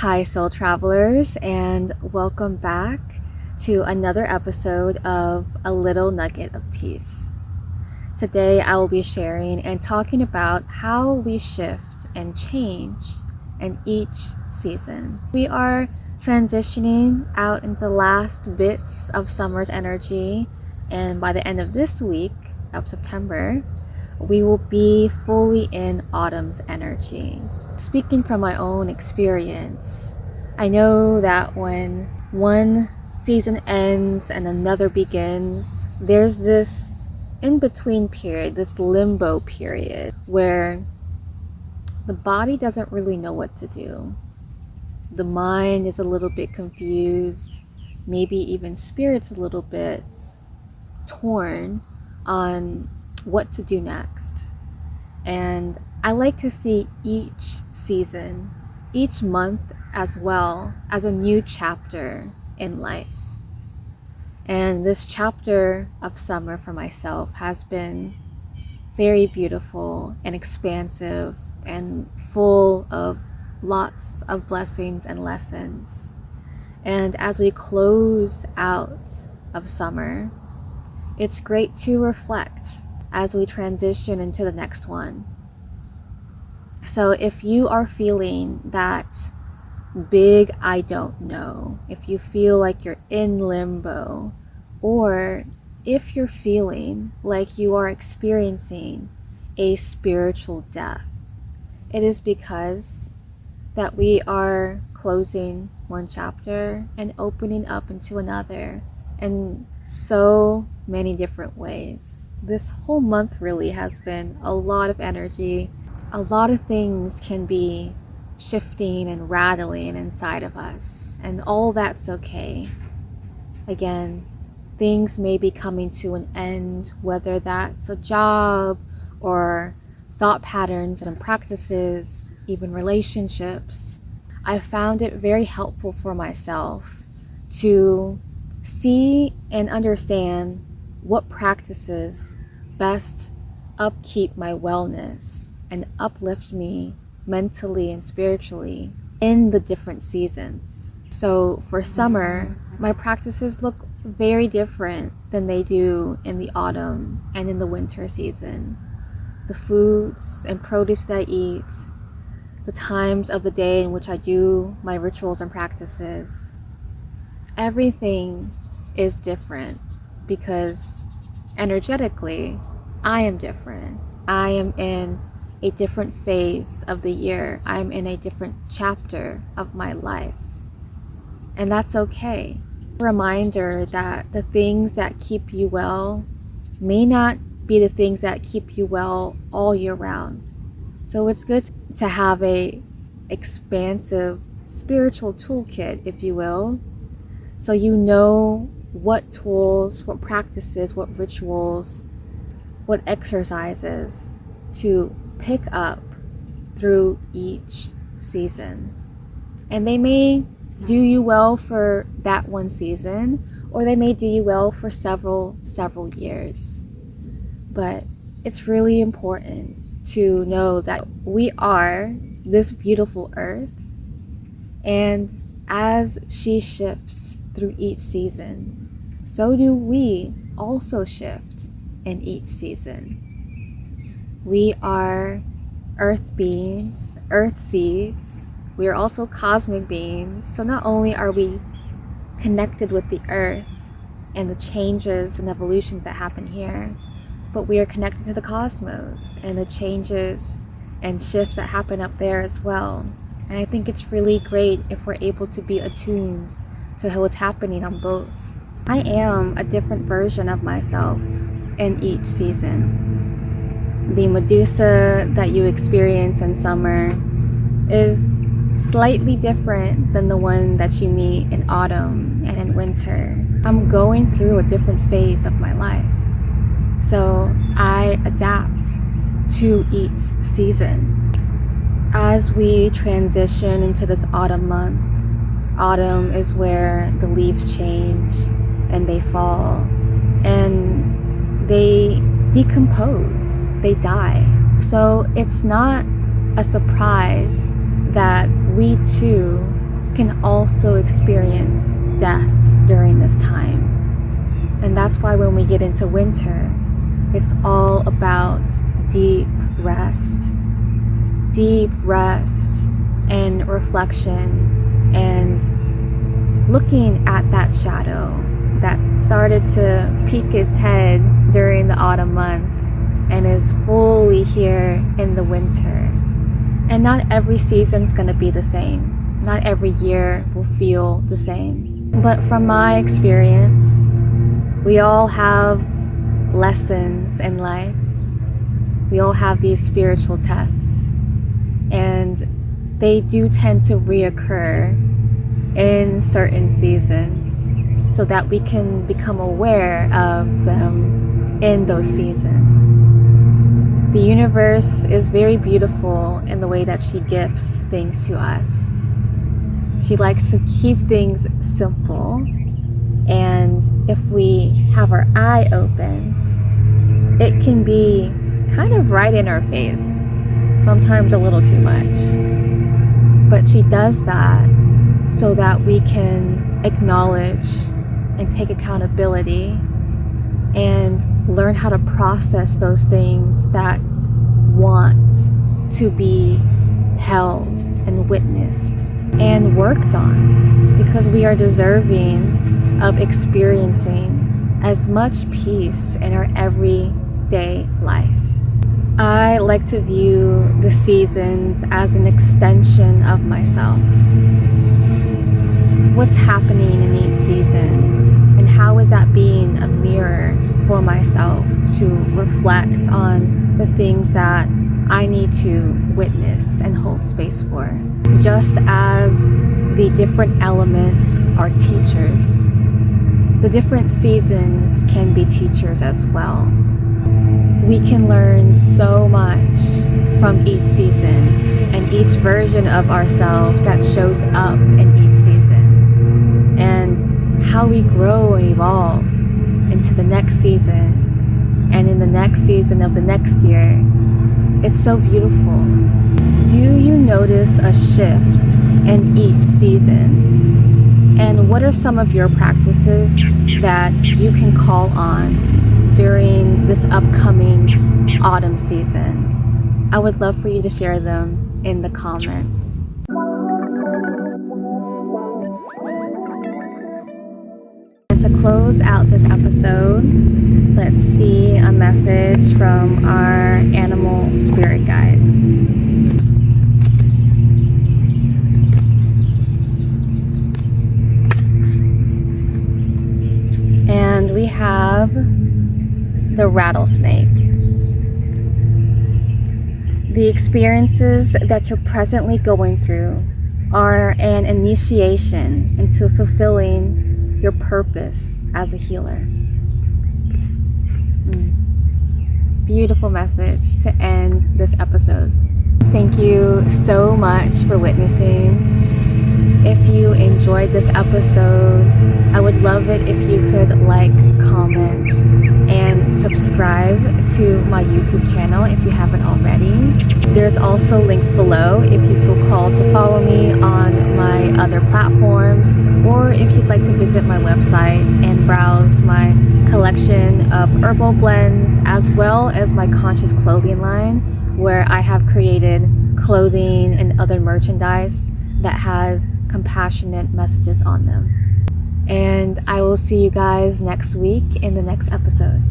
Hi, soul travelers, and welcome back to another episode of A Little Nugget of Peace. Today, I will be sharing and talking about how we shift and change in each season. We are transitioning out into the last bits of summer's energy, and by the end of this week of September, we will be fully in autumn's energy. Speaking from my own experience, I know that when one season ends and another begins, there's this in-between period, this limbo period, where the body doesn't really know what to do. The mind is a little bit confused, maybe even spirit's a little bit torn on what to do next. And I like to see each season, each month as well as a new chapter in life. And this chapter of summer for myself has been very beautiful and expansive and full of lots of blessings and lessons. And as we close out of summer, it's great to reflect as we transition into the next one. So if you are feeling that big I don't know, if you feel like you're in limbo, or if you're feeling like you are experiencing a spiritual death, it is because that we are closing one chapter and opening up into another in so many different ways. This whole month really has been a lot of energy. A lot of things can be shifting and rattling inside of us, and all that's okay. Again, things may be coming to an end, whether that's a job or thought patterns and practices, even relationships. I found it very helpful for myself to see and understand what practices best upkeep my wellness and uplift me mentally and spiritually in the different seasons. So for summer, my practices look very different than they do in the autumn and in the winter season. The foods and produce that I eat, the times of the day in which I do my rituals and practices, everything is different because energetically, I am different. I am in a different phase of the year. I'm in a different chapter of my life. And that's okay. A reminder that the things that keep you well may not be the things that keep you well all year round. So it's good to have a expansive spiritual toolkit, if you will, so you know what tools, what practices, what rituals, what exercises to pick up through each season. And they may do you well for that one season, or they may do you well for several years. But it's really important to know that we are this beautiful earth, and as she shifts through each season, so do we also shift in each season. We are earth beings, earth seeds. We are also cosmic beings. So not only are we connected with the earth and the changes and evolutions that happen here, but we are connected to the cosmos and the changes and shifts that happen up there as well. And I think it's really great if we're able to be attuned to what's happening on both. I am a different version of myself in each season. The Medusa that you experience in summer is slightly different than the one that you meet in autumn and in winter. I'm going through a different phase of my life. So I adapt to each season. As we transition into this autumn month, autumn is where the leaves change and they fall and they decompose. They die. So it's not a surprise that we too can also experience deaths during this time. And that's why when we get into winter, it's all about deep rest and reflection, and looking at that shadow that started to peek its head during the autumn month and is fully here in the winter. And not every season's gonna be the same. Not every year will feel the same. But from my experience, we all have lessons in life. We all have these spiritual tests, and they do tend to reoccur in certain seasons so that we can become aware of them in those seasons. The universe is very beautiful in the way that she gifts things to us. She likes to keep things simple, and if we have our eye open, it can be kind of right in our face, sometimes a little too much. But she does that so that we can acknowledge and take accountability and learn how to process those things that want to be held and witnessed and worked on, because we are deserving of experiencing as much peace in our everyday life. I like to view the seasons as an extension of myself. What's happening in each season, and how is that being a mirror for myself to reflect on the things that I need to witness and hold space for. Just as the different elements are teachers, the different seasons can be teachers as well. We can learn so much from each season and each version of ourselves that shows up in each season, and how we grow and evolve into the next season and in the next season of the next year. It's so beautiful. Do you notice a shift in each season? And what are some of your practices that you can call on during this upcoming autumn season? I would love for you to share them in the comments. And to close out this episode, let's see a message from our animal spirit guides. And we have the rattlesnake. The experiences that you're presently going through are an initiation into fulfilling your purpose as a healer. Beautiful message to end this episode. Thank you so much for witnessing. If you enjoyed this episode, I would love it if you could like, comment, and subscribe to my YouTube channel if you haven't already. There's also links below if you feel called to follow me on my other platforms, or if you'd like to visit my website and browse my collection of herbal blends, as well as my conscious clothing line, where I have created clothing and other merchandise that has compassionate messages on them. And I will see you guys next week in the next episode.